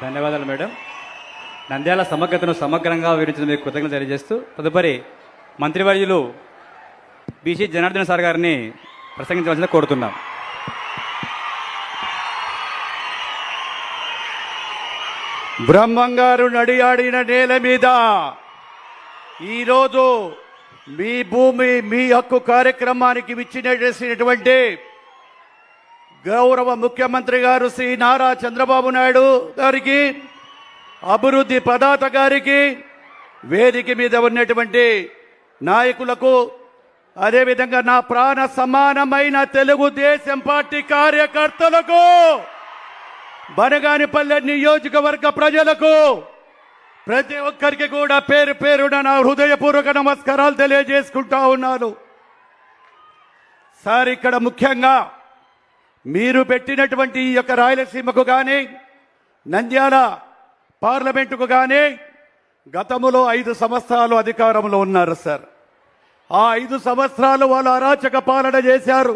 ధన్యవాదాలు మేడం. నంద్యాల సమగ్రతను సమగ్రంగా వివరించిన మీకు కృతజ్ఞతలు తెలియజేస్తూ తదుపరి మంత్రివర్యులు బీసీ జనార్దన్ సార్ గారిని ప్రసంగించవలసిందిగా కోరుతున్నాం. బ్రహ్మంగారు నడియాడిన నేల మీద ఈరోజు మీ భూమి మీ హక్కు కార్యక్రమానికి విచ్చినటువంటి గౌరవ ముఖ్యమంత్రి గారు శ్రీ నారా చంద్రబాబు నాయుడు గారికి, అభివృద్ధి ప్రదాత గారికి, వేదిక మీద ఉన్నటువంటి నాయకులకు, అదేవిధంగా నా ప్రాణ సమానమైన తెలుగుదేశం పార్టీ కార్యకర్తలకు, బనగానిపల్లె నియోజకవర్గ ప్రజలకు, ప్రతి ఒక్కరికి కూడా పేరు పేరున నా హృదయపూర్వక నమస్కారాలు తెలియజేసుకుంటా ఉన్నాను. సార్, ఇక్కడ ముఖ్యంగా మీరు పెట్టినటువంటి ఈ యొక్క రాయలసీమకు కానీ నంద్యాల పార్లమెంటుకు కానీ గతంలో 5 సంవత్సరాలు అధికారంలో ఉన్నారు సార్. ఆ 5 సంవత్సరాలు వాళ్ళు అరాచక పాలన చేశారు.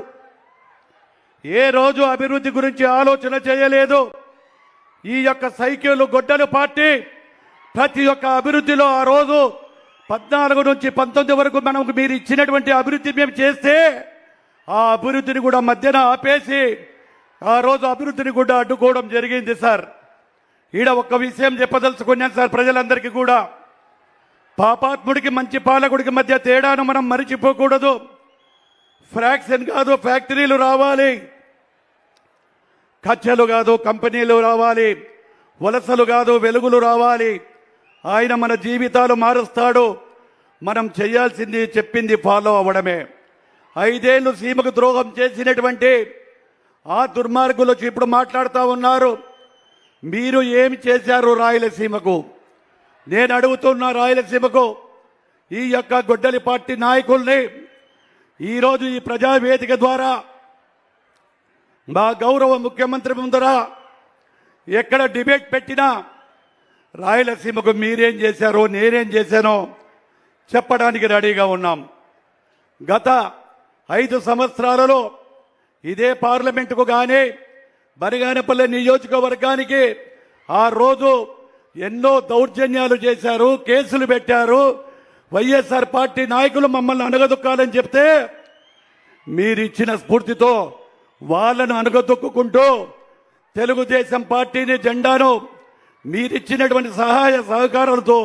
ఏ రోజు అభివృద్ధి గురించి ఆలోచన చేయలేదు. ఈ యొక్క సైకిల్ గొడ్డలు పార్టీ ప్రతి ఒక్క అభివృద్ధిలో ఆ రోజు 14 నుంచి 19 వరకు మనకు మీరు ఇచ్చినటువంటి అభివృద్ధి మేము చేస్తే ఆ అభివృద్ధిని కూడా మధ్యన ఆపేసి ఆ రోజు అభివృద్ధిని కూడా అడ్డుకోవడం జరిగింది సార్. ఈడ ఒక్క విషయం చెప్పదలుచుకున్నాను సార్ ప్రజలందరికీ కూడా. పాపాత్ముడికి మంచి పాలకుడికి మధ్య తేడాను మనం మరిచిపోకూడదు. ఫ్రాక్షన్ కాదు ఫ్యాక్టరీలు రావాలి, కచ్చలు కాదు కంపెనీలు రావాలి, వలసలు కాదు వెలుగులు రావాలి. ఆయన మన జీవితాలు మారుస్తాడు. మనం చేయాల్సింది చెప్పింది ఫాలో అవ్వడమే. 5 ఏళ్ళు సీమకు ద్రోహం చేసినటువంటి ఆ దుర్మార్గులు ఇప్పుడు మాట్లాడుతూ ఉన్నారు. మీరు ఏమి చేశారు రాయలసీమకు? నేను అడుగుతున్న రాయలసీమకు ఈ యొక్క గొడ్డలి పార్టీ నాయకుల్ని ఈరోజు ఈ ప్రజావేదిక ద్వారా మా గౌరవ ముఖ్యమంత్రి ముందర ఎక్కడ డిబేట్ పెట్టినా రాయలసీమకు మీరేం చేశారో నేనేం చేశానో చెప్పడానికి రెడీగా ఉన్నాం. గత 5 సంవత్సరాలలో ఇదే పార్లమెంటుకు కానీ బనగానపల్లె నియోజకవర్గానికి ఆ రోజు ఎన్నో దౌర్జన్యాలు చేశారు, కేసులు పెట్టారు. వైఎస్ఆర్ పార్టీ నాయకులు మమ్మల్ని అనగదొక్కాలని చెప్తే మీరిచ్చిన స్ఫూర్తితో వాళ్ళను అనగదొక్కుంటూ తెలుగుదేశం పార్టీని జెండాను మీరిచ్చినటువంటి సహాయ సహకారాలతో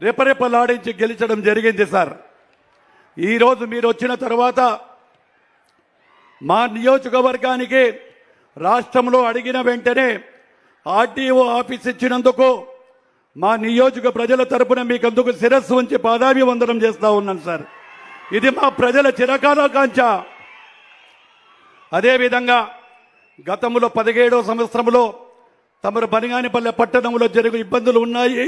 రెపరెపలాడించి గెలిచడం జరిగింది సార్. ఈరోజు మీరు వచ్చిన తర్వాత మా నియోజకవర్గానికి రాష్ట్రంలో అడిగిన వెంటనే ఆర్టీఓ ఆఫీస్ ఇచ్చినందుకు మా నియోజక ప్రజల తరపున మీకందుకు శిరస్సు ఉంచి పాదాభివందనం చేస్తా ఉన్నాను సార్. ఇది మా ప్రజల చిరకాల కాంక్ష. అదేవిధంగా గతంలో 17వ సంవత్సరంలో తమరు బనగానిపల్లె పట్టణంలో జరిగే ఇబ్బందులు ఉన్నాయి.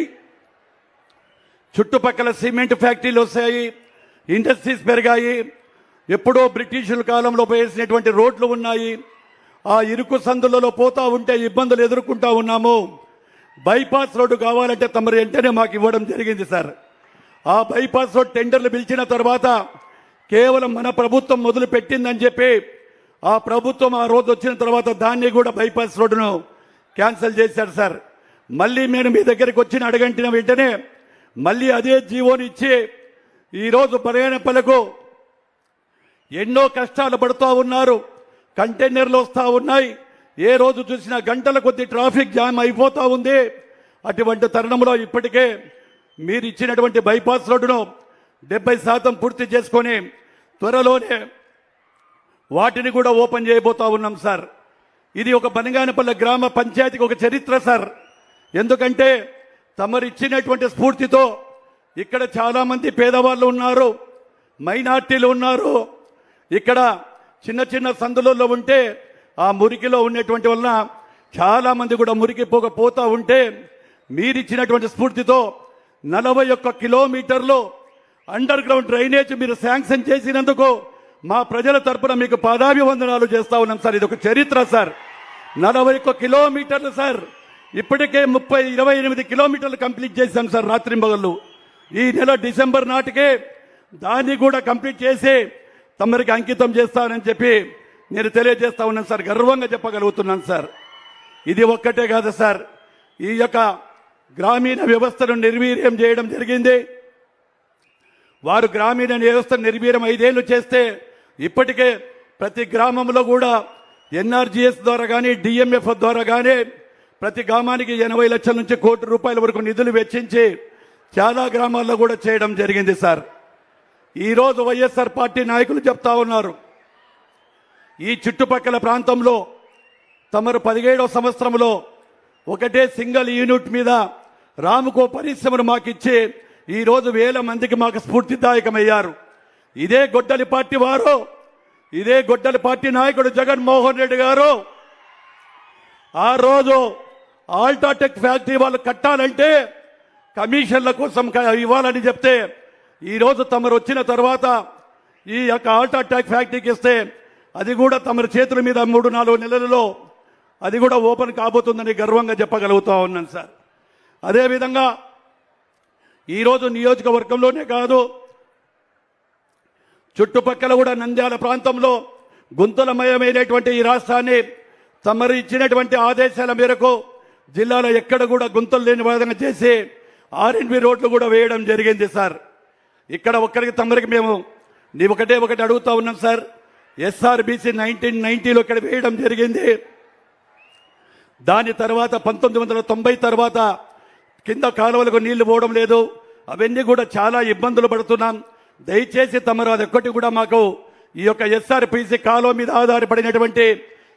చుట్టుపక్కల సిమెంట్ ఫ్యాక్టరీలు వస్తాయి, ఇండస్ట్రీస్ పెరిగాయి. ఎప్పుడో బ్రిటిషుల కాలంలో వేసినటువంటి రోడ్లు ఉన్నాయి. ఆ ఇరుకు సందులలో పోతా ఉంటే ఇబ్బందులు ఎదుర్కొంటా ఉన్నాము. బైపాస్ రోడ్డు కావాలంటే తమరు వెంటనే మాకు ఇవ్వడం జరిగింది సార్. ఆ బైపాస్ రోడ్ టెండర్లు పిలిచిన తర్వాత కేవలం మన ప్రభుత్వం మొదలు పెట్టిందని చెప్పి ఆ ప్రభుత్వం ఆ రోజు వచ్చిన తర్వాత దాన్ని కూడా బైపాస్ రోడ్డును క్యాన్సిల్ చేశారు సార్. మళ్ళీ నేను మీ దగ్గరికి వచ్చిన అడగంటిన వెంటనే మళ్ళీ అదే జీవోని ఇచ్చి ఈరోజు బనగానపల్లెకు ఎన్నో కష్టాలు పడుతూ ఉన్నారు. కంటైనర్లు వస్తూ ఉన్నాయి. ఏ రోజు చూసినా గంటల కొద్ది ట్రాఫిక్ జామ్ అయిపోతూ ఉంది. అటువంటి తరుణంలో ఇప్పటికే మీరు ఇచ్చినటువంటి బైపాస్ రోడ్డును 70% పూర్తి చేసుకొని త్వరలోనే వాటిని కూడా ఓపెన్ చేయబోతా ఉన్నాం సార్. ఇది ఒక బనగానపల్లె గ్రామ పంచాయతీకి ఒక చరిత్ర సార్. ఎందుకంటే తమరిచ్చినటువంటి స్ఫూర్తితో ఇక్కడ చాలామంది పేదవాళ్ళు ఉన్నారు, మైనార్టీలు ఉన్నారు. ఇక్కడ చిన్న చిన్న సందులలో ఉంటే ఆ మురికిలో ఉన్నటువంటి వలన చాలామంది కూడా మురికి పోతా ఉంటే మీరిచ్చినటువంటి స్ఫూర్తితో 41 కిలోమీటర్లు అండర్ గ్రౌండ్ డ్రైనేజ్ మీరు శాంక్షన్ చేసినందుకు మా ప్రజల తరపున మీకు పాదాభివందనాలు చేస్తా ఉన్నాం సార్. ఇది ఒక చరిత్ర సార్. 41 కిలోమీటర్లు సార్. ఇప్పటికే 28 కిలోమీటర్లు కంప్లీట్ చేశాం సార్ రాత్రింబగళ్ళు. ఈ నెల డిసెంబర్ నాటికే దాన్ని కూడా కంప్లీట్ చేసి తమరికి అంకితం చేస్తానని చెప్పి నేను తెలియజేస్తా ఉన్నాను సార్. గర్వంగా చెప్పగలుగుతున్నాను సార్. ఇది ఒక్కటే కాదు సార్, ఈ యొక్క గ్రామీణ వ్యవస్థను నిర్వీర్యం చేయడం జరిగింది. వారు గ్రామీణ వ్యవస్థను నిర్వీర్యం 5 ఏళ్లు చేస్తే ఇప్పటికే ప్రతి గ్రామంలో కూడా ఎన్ఆర్జీఎస్ ద్వారా కానీ డిఎంఎఫ్ ద్వారా కానీ ప్రతి గ్రామానికి 80 లక్షల నుంచి ₹1 కోటి వరకు నిధులు వెచ్చించి చాలా గ్రామాల్లో కూడా చేయడం జరిగింది సార్. ఈరోజు వైఎస్ఆర్ పార్టీ నాయకులు చెప్తా ఉన్నారు, ఈ చుట్టుపక్కల ప్రాంతంలో తమరు 17వ సంవత్సరంలో ఒకటే సింగిల్ యూనిట్ మీద రాముకో పరిశ్రమను మాకిచ్చి ఈరోజు 1000 మందికి మాకు స్ఫూర్తిదాయకమయ్యారు. ఇదే గొడ్డలి పార్టీ వారు, ఇదే గొడ్డలి పార్టీ నాయకుడు జగన్మోహన్ రెడ్డి గారు ఆ రోజు ఆల్ట్రాటెక్ ఫ్యాక్టరీ వాళ్ళు కట్టాలంటే కమిషన్ల కోసం ఇవ్వాలని చెప్తే ఈరోజు తమరు వచ్చిన తర్వాత ఈ యొక్క ఆల్ట్రాటెక్ ఫ్యాక్టరీకి ఇస్తే అది కూడా తమరి చేతుల మీద 3-4 నెలలలో అది కూడా ఓపెన్ కాబోతుందని గర్వంగా చెప్పగలుగుతా ఉన్నాను సార్. అదేవిధంగా ఈరోజు నియోజకవర్గంలోనే కాదు, చుట్టుపక్కల కూడా నంద్యాల ప్రాంతంలో గుంతలమయమైనటువంటి ఈ రాష్ట్రాన్ని తమరు ఇచ్చినటువంటి ఆదేశాల మేరకు జిల్లాలో ఎక్కడ కూడా గుంతలు లేని విధంగా చేసి ఆర్ఎన్బి రోడ్లు కూడా వేయడం జరిగింది సార్. ఇక్కడ తమరికి మేము ఒకటి అడుగుతా ఉన్నాం సార్. ఎస్ఆర్బిసి 1990లో ఇక్కడ వేయడం జరిగింది. దాని తర్వాత 1990 తర్వాత కింద కాలువలకు నీళ్లు పోవడం లేదు. అవన్నీ కూడా చాలా ఇబ్బందులు పడుతున్నాం. దయచేసి తమరు అదొక్కటి కూడా మాకు ఈ యొక్క ఎస్ఆర్పిసి కాలువ మీద ఆధారపడినటువంటి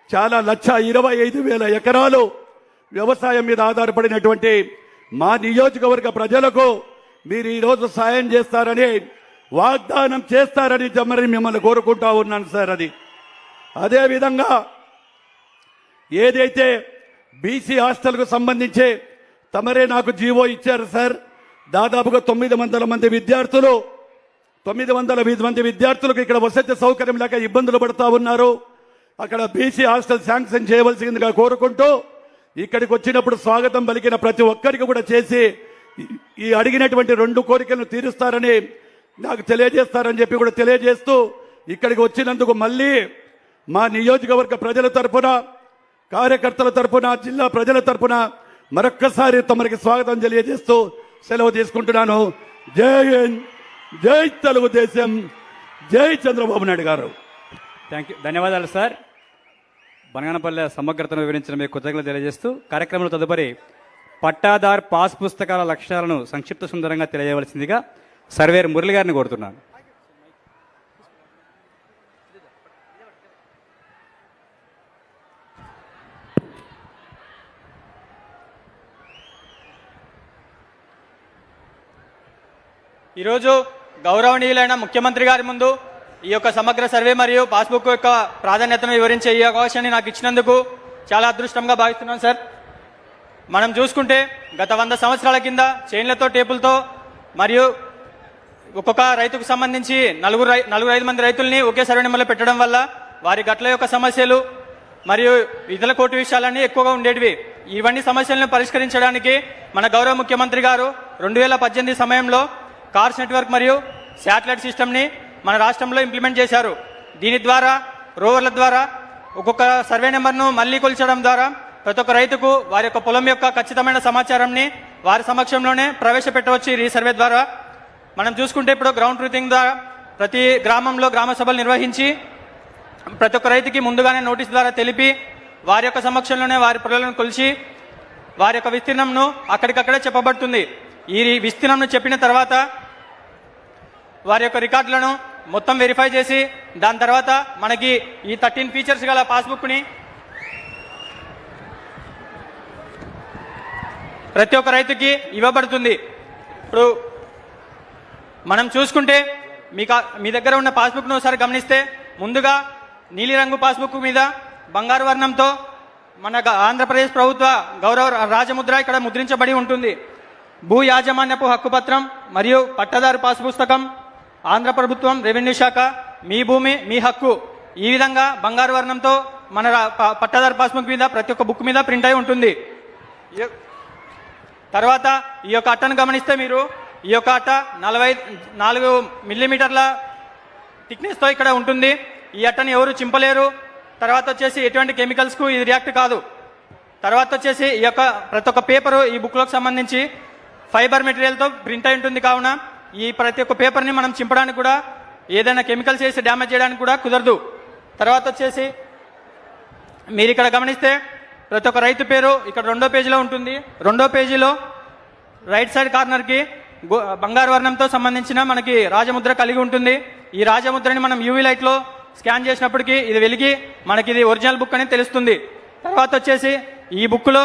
చాలా 1,25,000 ఎకరాలు వ్యవసాయం మీద ఆధారపడినటువంటి మా నియోజకవర్గ ప్రజలకు మీరు ఈరోజు సాయం చేస్తారని వాగ్దానం చేస్తారని తమరి మిమ్మల్ని కోరుకుంటా ఉన్నాను సార్. అదేవిధంగా ఏదైతే బీసీ హాస్టల్కు సంబంధించి తమరే నాకు జీవో ఇచ్చారు సార్. దాదాపుగా 900 మంది విద్యార్థులు 900 మంది విద్యార్థులకు ఇక్కడ వసతి సౌకర్యం లేక ఇబ్బందులు పడుతూ ఉన్నారు. అక్కడ బీసీ హాస్టల్ శాంక్షన్ చేయవలసిందిగా కోరుకుంటూ ఇక్కడికి వచ్చినప్పుడు స్వాగతం పలికిన ప్రతి ఒక్కరికి కూడా చేసి ఈ అడిగినటువంటి 2 కోరికలను తీరుస్తారని నాకు తెలియజేస్తారని చెప్పి కూడా తెలియజేస్తూ ఇక్కడికి వచ్చినందుకు మళ్ళీ మా నియోజకవర్గ ప్రజల తరఫున, కార్యకర్తల తరఫున, జిల్లా ప్రజల తరఫున మరొక్కసారి తమరికి స్వాగతం తెలియజేస్తూ సెలవు తీసుకుంటున్నాను. జై హింద్, జై తెలుగుదేశం, జై చంద్రబాబు నాయుడు గారు. థ్యాంక్ యూ, ధన్యవాదాలు సార్. బనగానపల్లె సమగ్రతను వివరించిన మీకు కృతజ్ఞతలు తెలియజేస్తూ కార్యక్రమంలో తదుపరి పట్టాదార్ పాస్ పుస్తకాల లక్ష్యాలను సంక్షిప్త సుందరంగా తెలియజేయవలసిందిగా సర్వేర్ మురళి గారిని కోరుతున్నాను. ఈరోజు గౌరవనీయులైన ముఖ్యమంత్రి గారి ముందు ఈ యొక్క సమగ్ర సర్వే మరియు పాస్బుక్ యొక్క ప్రాధాన్యతను వివరించే ఈ అవకాశాన్ని నాకు ఇచ్చినందుకు చాలా అదృష్టంగా భావిస్తున్నాను సార్. మనం చూసుకుంటే గత 100 సంవత్సరాల కింద చైన్లతో, టేపులతో మరియు ఒక్కొక్క రైతుకు సంబంధించి 4-5 మంది రైతుల్ని ఒకే సర్వే నెంబర్లో పెట్టడం వల్ల వారి గట్ల యొక్క సమస్యలు మరియు ఇతర కోర్టు విషయాలన్నీ ఎక్కువగా ఉండేటివి. ఇవన్నీ సమస్యలను పరిష్కరించడానికి మన గౌరవ ముఖ్యమంత్రి గారు 2018 సమయంలో కార్స్ నెట్వర్క్ మరియు శాటిలైట్ సిస్టమ్ని మన రాష్ట్రంలో ఇంప్లిమెంట్ చేశారు. దీని ద్వారా రోవర్ల ద్వారా ఒక్కొక్క సర్వే నెంబర్ను మళ్లీ కొల్చడం ద్వారా ప్రతి ఒక్క రైతుకు వారి యొక్క పొలం యొక్క ఖచ్చితమైన సమాచారాన్ని వారి సమక్షంలోనే ప్రవేశపెట్టవచ్చు. ఈ సర్వే ద్వారా మనం చూసుకుంటే ఇప్పుడు గ్రౌండ్ ట్రూతింగ్ ద్వారా ప్రతి గ్రామంలో గ్రామ సభలు నిర్వహించి ప్రతి ఒక్క రైతుకి ముందుగానే నోటీస్ ద్వారా తెలిపి వారి యొక్క సమక్షంలోనే వారి పొలాలను కొలిచి వారి యొక్క విస్తీర్ణంను అక్కడికక్కడే చెప్పబడుతుంది. ఈ విస్తీర్ణంను చెప్పిన తర్వాత వారి యొక్క రికార్డులను మొత్తం వెరిఫై చేసి దాని తర్వాత మనకి ఈ 13 ఫీచర్స్ గల పాస్బుక్ని ప్రతి ఒక్క రైతుకి ఇవ్వబడుతుంది. ఇప్పుడు మనం చూసుకుంటే మీ దగ్గర ఉన్న పాస్బుక్ను ఒకసారి గమనిస్తే ముందుగా నీలిరంగు పాస్బుక్ మీద బంగారు వర్ణంతో మన ఆంధ్రప్రదేశ్ ప్రభుత్వ గౌరవ రాజముద్ర ఇక్కడ ముద్రించబడి ఉంటుంది. భూ యాజమాన్యపు హక్కు పత్రం మరియు పట్టదారు పాస్ పుస్తకం, ఆంధ్ర ప్రభుత్వం, రెవెన్యూ శాఖ, మీ భూమి మీ హక్కు, ఈ విధంగా బంగారు వర్ణంతో మన పట్టదారు పాస్బుక్ మీద ప్రతి ఒక్క బుక్ మీద ప్రింట్ అయి ఉంటుంది. తర్వాత ఈ యొక్క అట్టను గమనిస్తే మీరు ఈ యొక్క అట్ట 44 మిల్లీమీటర్ల థిక్నెస్తో ఇక్కడ ఉంటుంది. ఈ అట్టను ఎవరు చింపలేరు. తర్వాత వచ్చేసి ఎటువంటి కెమికల్స్కు ఇది రియాక్ట్ కాదు. తర్వాత వచ్చేసి ఈ యొక్క ప్రతి ఒక్క పేపరు ఈ బుక్లోకి సంబంధించి ఫైబర్ మెటీరియల్తో ప్రింట్ అయి ఉంటుంది. కావున ఈ ప్రతి ఒక్క పేపర్ని మనం చింపడానికి కూడా ఏదైనా కెమికల్స్ వేసి డ్యామేజ్ చేయడానికి కూడా కుదరదు. తర్వాత వచ్చేసి మీరు ఇక్కడ గమనిస్తే ప్రతి ఒక్క రైతు పేరు ఇక్కడ 2వ పేజీలో ఉంటుంది. 2వ పేజీలో రైట్ సైడ్ కార్నర్కి బంగారు వర్ణంతో సంబంధించిన మనకి రాజముద్ర కలిగి ఉంటుంది. ఈ రాజముద్రని మనం యూవీ లైట్లో స్కాన్ చేసినప్పటికీ ఇది వెలిగి మనకి ఇది ఒరిజినల్ బుక్ అని తెలుస్తుంది. తర్వాత వచ్చేసి ఈ బుక్లో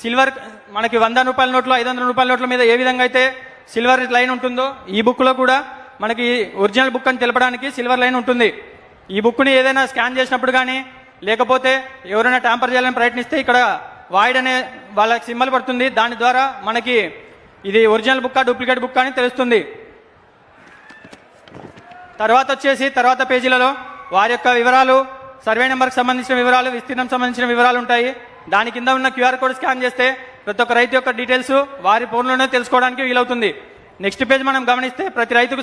సిల్వర్ మనకి 100 రూపాయల నోట్లు 500 రూపాయల నోట్ల మీద ఏ విధంగా అయితే సిల్వర్ లైన్ ఉంటుందో ఈ బుక్లో కూడా మనకి ఒరిజినల్ బుక్ అని తెలపడానికి సిల్వర్ లైన్ ఉంటుంది. ఈ బుక్ని ఏదైనా స్కాన్ చేసినప్పుడు కానీ లేకపోతే ఎవరైనా ట్యాంపర్ చేయాలని ప్రయత్నిస్తే ఇక్కడ వాయిడ్ అనే వాళ్ళకి సింబల్ పడుతుంది. దాని ద్వారా మనకి ఇది ఒరిజినల్ బుక్ డూప్లికేట్ బుక్ అని తెలుస్తుంది. తర్వాత వచ్చేసి తర్వాత పేజీలలో వారి యొక్క వివరాలు, సర్వే నెంబర్కి సంబంధించిన వివరాలు, విస్తీర్ణం సంబంధించిన వివరాలు ఉంటాయి. దాని కింద ఉన్న QR కోడ్ స్కాన్ చేస్తే ప్రతి ఒక్క రైతు యొక్క డీటెయిల్స్ వారి ఫోన్లోనే తెలుసుకోవడానికి వీలవుతుంది. నెక్స్ట్ పేజ్ మనం గమనిస్తే ప్రతి రైతుకు